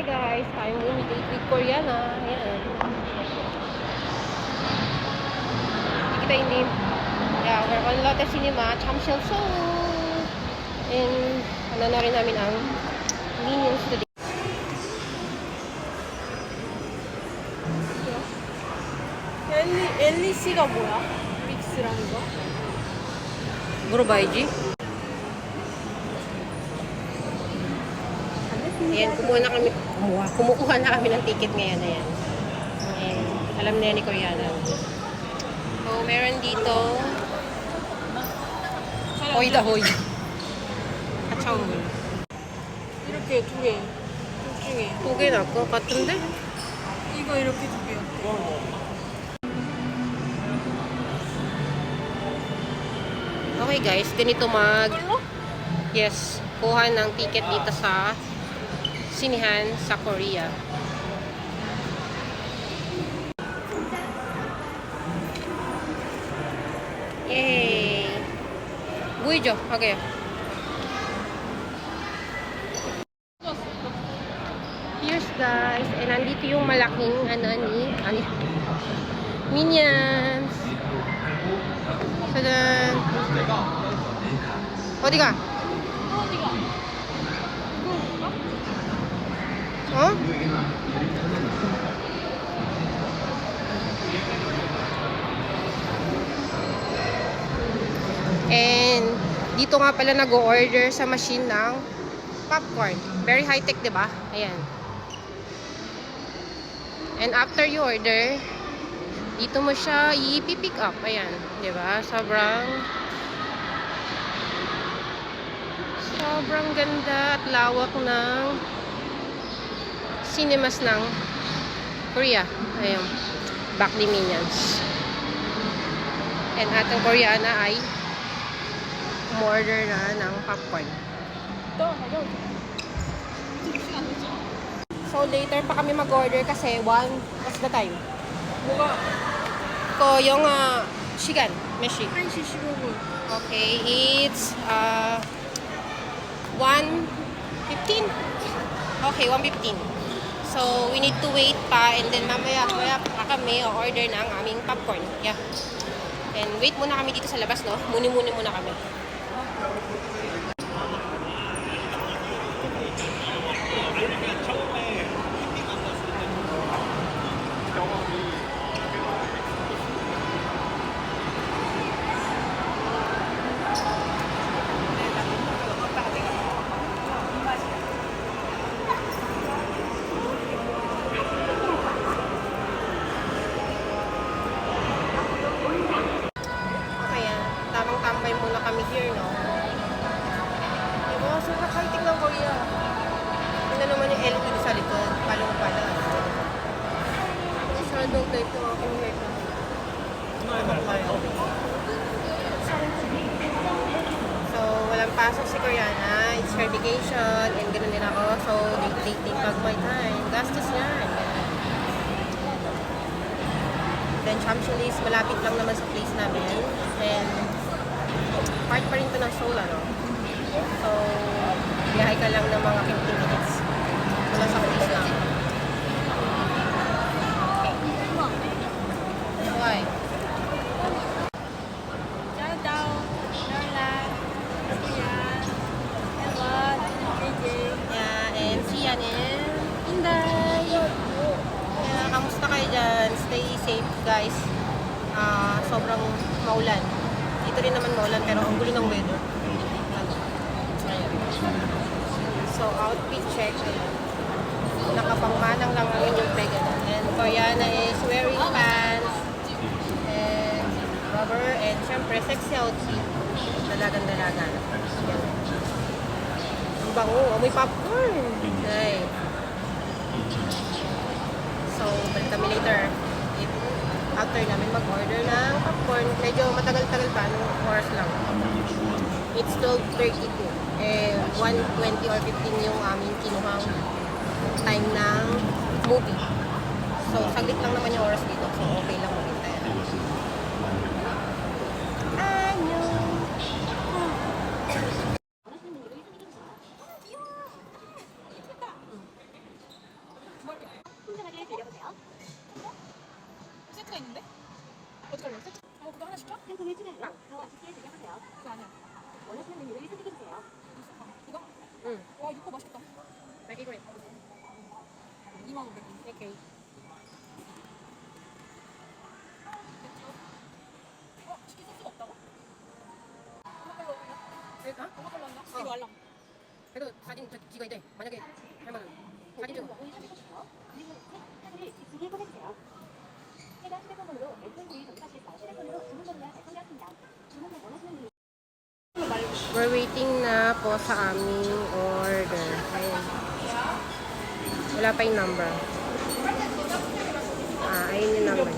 guys, I'm Umidate with Koreana. Ayan. Hindi kita hindi. Yeah, we're on Lotte Cinema, Chamshel Seoul. And ano na rin namin ang Minions today. LEC가 뭐야? 믹스라는 거? 물어봐야지. Ayan, kumukuha na kami ng ticket ngayon. Ayan. And alam na yan ni Koreana. So, meron dito hoy da hoy. Kachaul. 이렇게 두 개. 둘 중에. 두 개 나을 것 같은데? 이거 이렇게 두 개. Okay guys, ganito yes, kuha ng ticket dito sa sinihan sa Korea. Yay! 보이죠? Okay. Here's guys, and nandito yung malaking Minions. 짜잔. 어디가? 어? And dito nga pala nag-o-order sa machine ng popcorn. Very high-tech, 'di ba? Ayan. And after you order, dito mo siya i-pick up. Ayan, 'di ba? Sobrang ganda at lawak ng cinemas ng Korea. Ayan. Back ni Minions. And ating Koreana ay umorder na ng popcorn. So later pa kami mag-order kasi what's the time? 뭐가? yung 시간 몇 시? 1시 15분. Okay, it's 1:15. Okay, 1:15. So we need to wait pa and then mamaya pa kami order ng aming popcorn. Yeah. And wait muna kami dito sa labas, no? Muni-muni muna kami. Tambay muna kami here, no? Diba? So, nakaitik ng Korea. Ano naman yung LED sa likod? Palong pala. Masyadong type yung aking hair. So, walang pasok si Koreana. It's her vacation. And ganoon din ako. So, they take back my time. Gastos yan. Then, Champs-Élysées, malapit lang naman sa place namin. And, part pa rin ito ng Seoul, ano? So, biyahe ka lang ng mga 15 minutes. Wala sa place lang. Okay. Why? 짜잔. 랄라. Sian. Evan. JJ. Yeah, and Sian and Inday. Yeah, kamusta kayo dyan? Stay safe, guys. Sobrang maulan. Dito rin naman maulan pero ang gulo ng weather. Ayan. So, outfit check. Nakapangmanang lang ang inyong pregano. And Koreana is wearing pants and rubber and syempre sexy outfit. Dalagan-dalagan. Ayan. Ang bango. Amoy popcorn. Ay. So, balik kami later. After namin mag-order ng popcorn, medyo matagal-tagal pa, anong oras lang. It's 12:32. 1:20 or 15 yung aming kinuhang time ng movie. So, saglit lang naman yung oras dito. So, okay lang maghintay. 세트가 있는데? 어떡할래? 세트? 그거 하나 시켜? 상품을 추가하여 더 맛있게 즐겨보세요. 그거 아니야. 원하시는 메뉴를 선택해주세요. 이거? 응. 와, 이거 맛있겠다. My favorite. 25,000원. Okay. 치킨 소스가 없다고? 이거 걸로 올려? 그러니까? 이거 걸로 한다? 이거 알람. 그래도 사진 찍어야 돼. 만약에 하면은 사진 찍어. 버튼을 선택해주세요. 그리고 사진을 직수에 보내주세요. 해당 휴대폰으로 FNG 전파실사 휴대폰으로 주문 전화 달성되었습니다. 주문을 원하시는 메뉴 We're waiting na po sa aming order. Ayun. Wala pa yung number. Ayun yung number.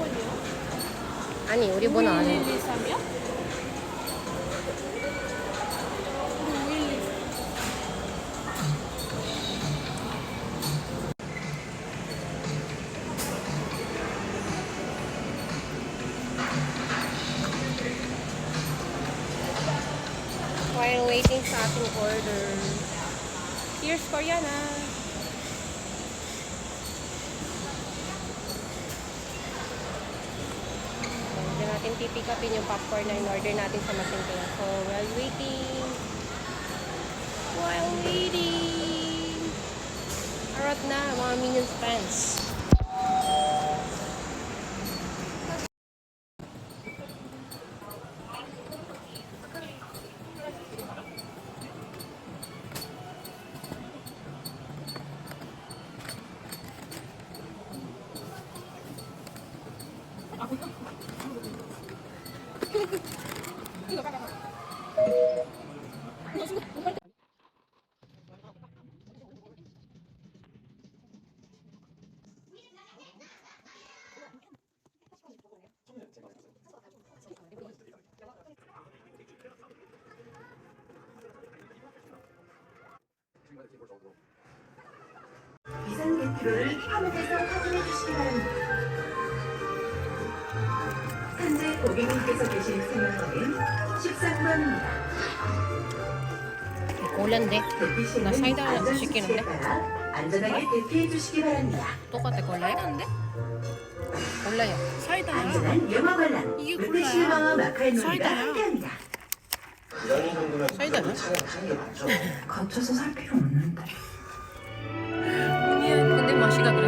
Ani, 우리 번호 아니. 5113이야? 우리 512. While waiting sa ating order. Here's Koreana. Diyan natin pipick upin yung popcorn na in-order natin sa Masinting. So, while waiting. Arat na, mga Minions fans. 이거 봐봐. 비상 대표를 화면에서 확인해 주시기 바랍니다. 현재 고객님께서 계신 승용차는 13번입니다. Ulan 대피시에는 사이다 안전 시키는데? 수칙에 따라 안전하게 대피해 주시기 바랍니다. 똑같아, 콜라요? 사이다인데? 콜라요. 사이다야. 안전한 영어 관람, 이게 르페시 콜라야. 영어 마카이노가 사이다야. 함께합니다. 사이다는? 거쳐서 살 필요 없는데. 근데 맛이가 그래.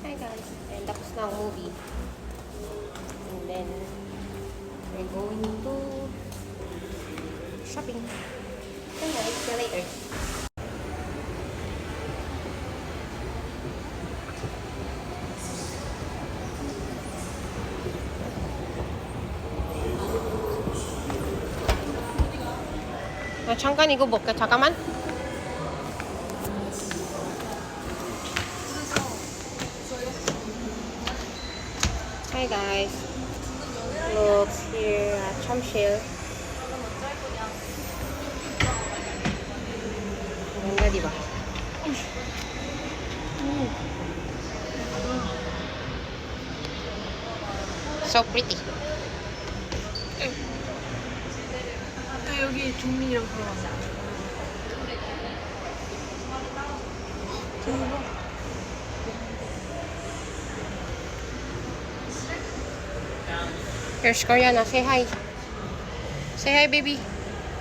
Hi guys, and tapos na ang movie. And then, we're going to shopping. Okay guys, see you later. 잠깐 이거 먹게. 잠깐만. Hi guys. Look here at Chamshil. Ganda, di ba? So pretty. 나 여기 종민이랑 걸어왔어. Here's Koreana. Say hi. Say hi, baby.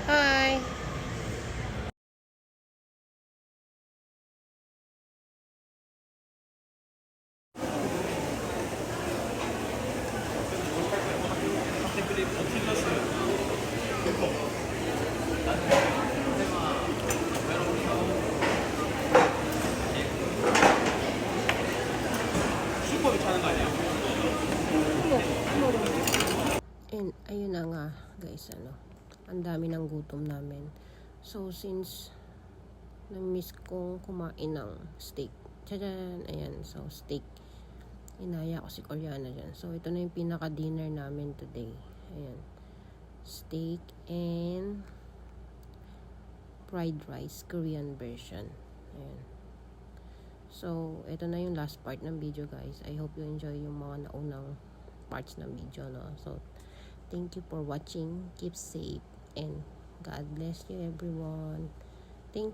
Hi. And ayun na nga guys, ang dami ng gutom namin. So since Na-miss kong kumain ng steak. Tadaan! Ayan, so steak. Inaya ko si Koreana dyan. So, ito na yung pinaka-dinner namin today. Ayan. Steak and fried rice, Korean version. Ayan. So, ito na yung last part ng video, guys. I hope you enjoy yung mga naunang parts ng video, no? So, thank you for watching. Keep safe and God bless you, everyone. Thank